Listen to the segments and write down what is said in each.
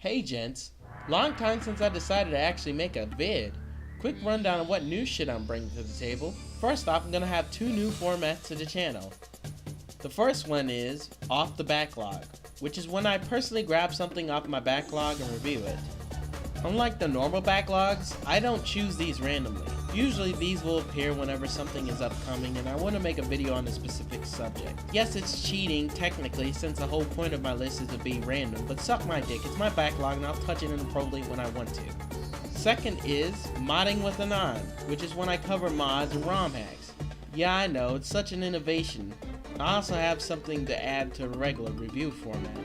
Hey gents, long time since I decided to actually make a vid. Quick rundown of what new shit I'm bringing to the table. First off, I'm gonna have two new formats to the channel. The first one is Off the Backlog, which is when I personally grab something off my backlog and review it. Unlike the normal backlogs, I don't choose these randomly. Usually these will appear whenever something is upcoming and I want to make a video on a specific subject. Yes, it's cheating technically since the whole point of my list is to be random, but suck my dick, it's my backlog and I'll touch it inappropriately when I want to. Second is Modding with Anon, which is when I cover mods and ROM hacks. Yeah, I know, it's such an innovation. I also have something to add to a regular review format.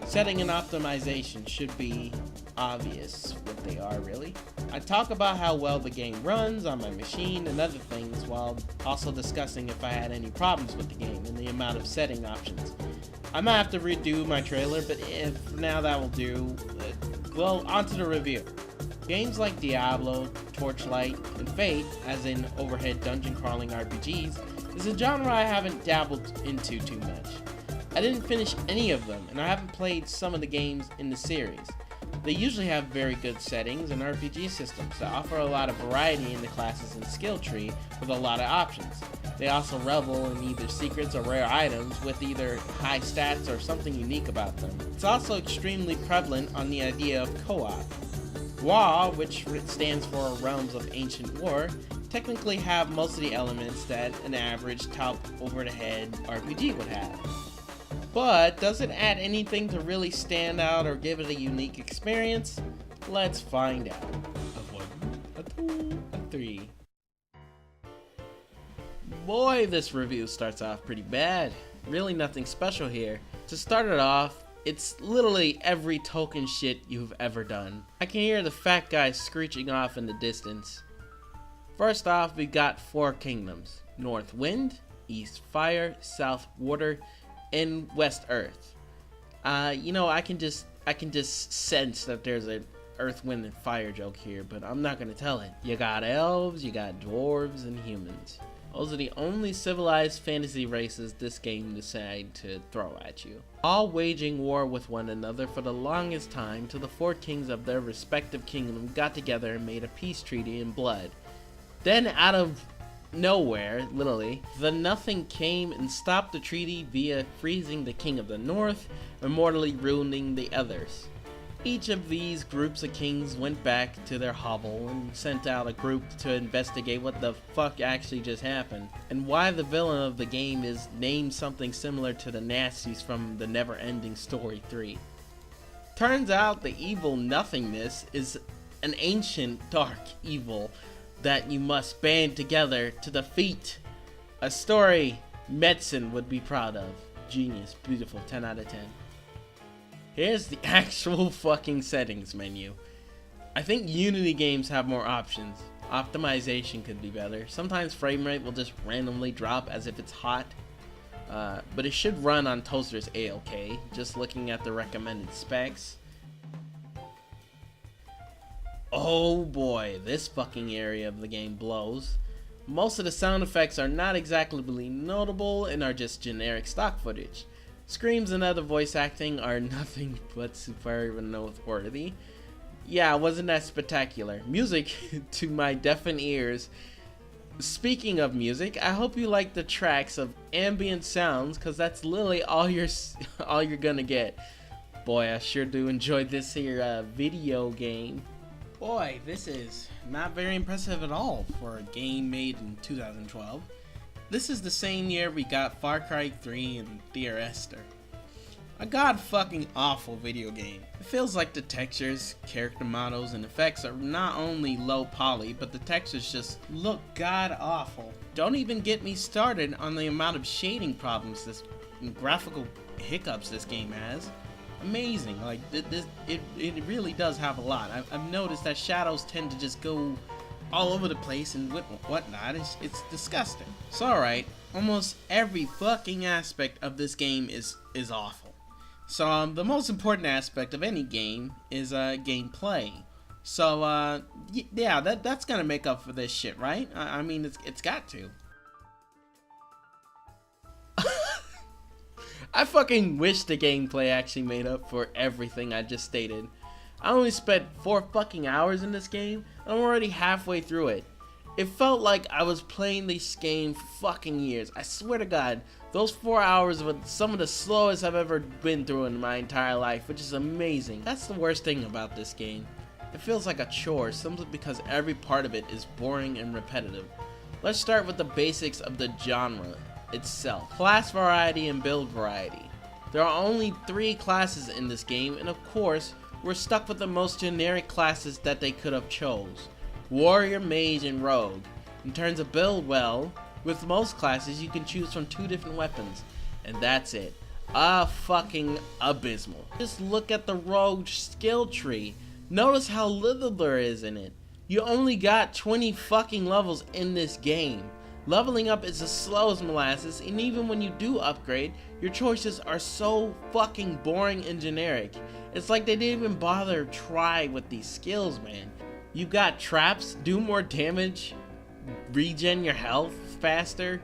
Setting and optimization should be obvious what they are, really. I talk about how well the game runs on my machine and other things while also discussing if I had any problems with the game and the amount of setting options. I might have to redo my trailer, but if now that will do. Well, onto the review. Games like Diablo, Torchlight, and Fate, as in overhead dungeon crawling RPGs, is a genre I haven't dabbled into too much. I didn't finish any of them, and I haven't played some of the games in the series. They usually have very good settings and RPG systems that offer a lot of variety in the classes and skill tree with a lot of options. They also revel in either secrets or rare items with either high stats or something unique about them. It's also extremely prevalent on the idea of co-op. WoW, which stands for Realms of Ancient War, technically have most of the elements that an average top over-the-head RPG would have. But does it add anything to really stand out or give it a unique experience? Let's find out. A 1, a 2, a 3. Boy, this review starts off pretty bad. Really nothing special here. To start it off, it's literally every token shit you've ever done. I can hear the fat guy screeching off in the distance. First off, we got 4 kingdoms. North Wind, East Fire, South Water, and West Earth. You know, I can just sense that there's an Earth, Wind, and Fire joke here, but I'm not gonna tell it. You got elves, you got dwarves, and humans. Those are the only civilized fantasy races this game decided to throw at you. All waging war with one another for the longest time till the 4 kings of their respective kingdom got together and made a peace treaty in blood. Then out of nowhere, literally, the Nothing came and stopped the treaty via freezing the king of the north and mortally ruining the others. Each of these groups of kings went back to their hovel and sent out a group to investigate what the fuck actually just happened, and why the villain of the game is named something similar to the Nazis from the Never-Ending Story 3. Turns out the evil Nothingness is an ancient dark evil that you must band together to defeat. A story medicine would be proud of. Genius, beautiful, 10 out of 10. Here's the actual fucking settings menu. I think Unity games have more options. Optimization could be better. Sometimes frame rate will just randomly drop as if it's hot. But it should run on toasters A-OK, just looking at the recommended specs. Oh boy, this fucking area of the game blows. Most of the sound effects are not exactly notable and are just generic stock footage. Screams and other voice acting are nothing but superb and noteworthy. Yeah, wasn't that spectacular. Music to my deafened ears. Speaking of music, I hope you like the tracks of ambient sounds, cause that's literally all you're gonna get. Boy, I sure do enjoy this here video game. Boy, this is not very impressive at all for a game made in 2012. This is the same year we got Far Cry 3 and Dear Esther. A god fucking awful video game. It feels like the textures, character models, and effects are not only low poly, but the textures just look god awful. Don't even get me started on the amount of shading problems and graphical hiccups this game has. Amazing, like it really does have a lot. I've noticed that shadows tend to just go all over the place and whatnot. It's disgusting. So alright, almost every fucking aspect of this game is awful. So the most important aspect of any game is gameplay. So yeah, that's gonna make up for this shit, right? I mean, it's got to. I fucking wish the gameplay actually made up for everything I just stated. I only spent 4 fucking hours in this game, and I'm already halfway through it. It felt like I was playing this game for fucking years. I swear to God, those 4 hours were some of the slowest I've ever been through in my entire life, which is amazing. That's the worst thing about this game. It feels like a chore simply because every part of it is boring and repetitive. Let's start with the basics of the genre itself. Class variety and build variety. There are only 3 classes in this game, and of course, we're stuck with the most generic classes that they could have chose. Warrior, Mage, and Rogue. In terms of build, well, with most classes you can choose from 2 different weapons, and that's it. Fucking abysmal. Just look at the Rogue skill tree. Notice how little there is in it. You only got 20 fucking levels in this game. Leveling up is as slow as molasses, and even when you do upgrade, your choices are so fucking boring and generic. It's like they didn't even bother to try with these skills, man. You've got traps, do more damage, regen your health faster,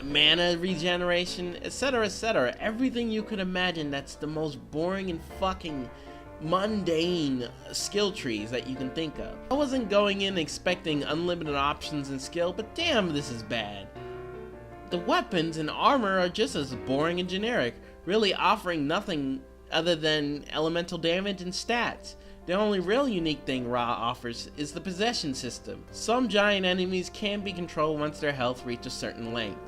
mana regeneration, etc, etc. Everything you could imagine that's the most boring and fucking mundane skill trees that you can think of. I wasn't going in expecting unlimited options in skill, but damn, this is bad. The weapons and armor are just as boring and generic, really offering nothing other than elemental damage and stats. The only real unique thing R.A.W offers is the possession system. Some giant enemies can be controlled once their health reaches a certain length.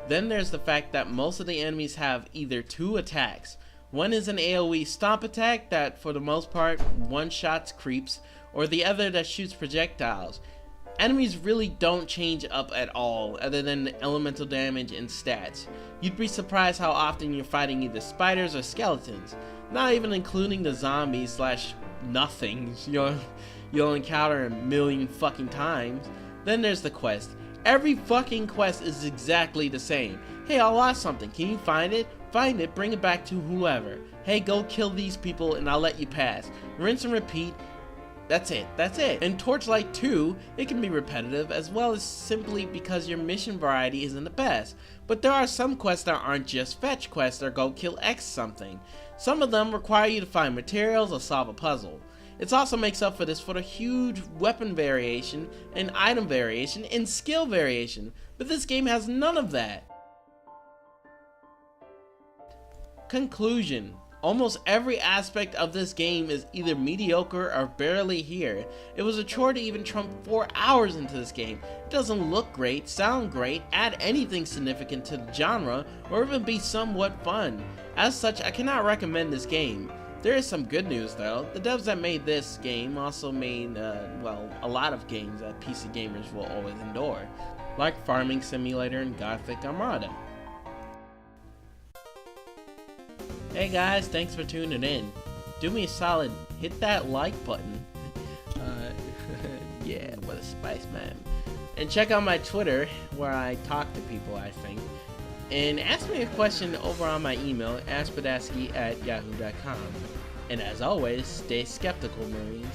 Then there's the fact that most of the enemies have either 2 attacks. One is an AoE stomp attack that for the most part one-shots creeps, or the other that shoots projectiles. Enemies really don't change up at all other than elemental damage and stats. You'd be surprised how often you're fighting either spiders or skeletons, not even including the zombies slash nothings you'll encounter a million fucking times. Then there's the quest. Every fucking quest is exactly the same. Hey, I lost something. Can you find it? Find it, bring it back to whoever. Hey, go kill these people and I'll let you pass. Rinse and repeat. That's it. That's it. In Torchlight 2, it can be repetitive as well as simply because your mission variety isn't the best. But there are some quests that aren't just fetch quests or go kill X something. Some of them require you to find materials or solve a puzzle. It also makes up for this for the huge weapon variation and item variation and skill variation, but this game has none of that. Conclusion. Almost every aspect of this game is either mediocre or barely here. It was a chore to even trump 4 hours into this game. It doesn't look great, sound great, add anything significant to the genre, or even be somewhat fun. As such, I cannot recommend this game. There is some good news though. The devs that made this game also made, well, a lot of games that PC gamers will always endure, like Farming Simulator and Gothic Armada. Hey guys, thanks for tuning in. Do me a solid, hit that like button. Yeah, what a spice, man. And check out my Twitter, where I talk to people, I think. And ask me a question over on my email, askpodasky@yahoo.com. And as always, stay skeptical, Marines.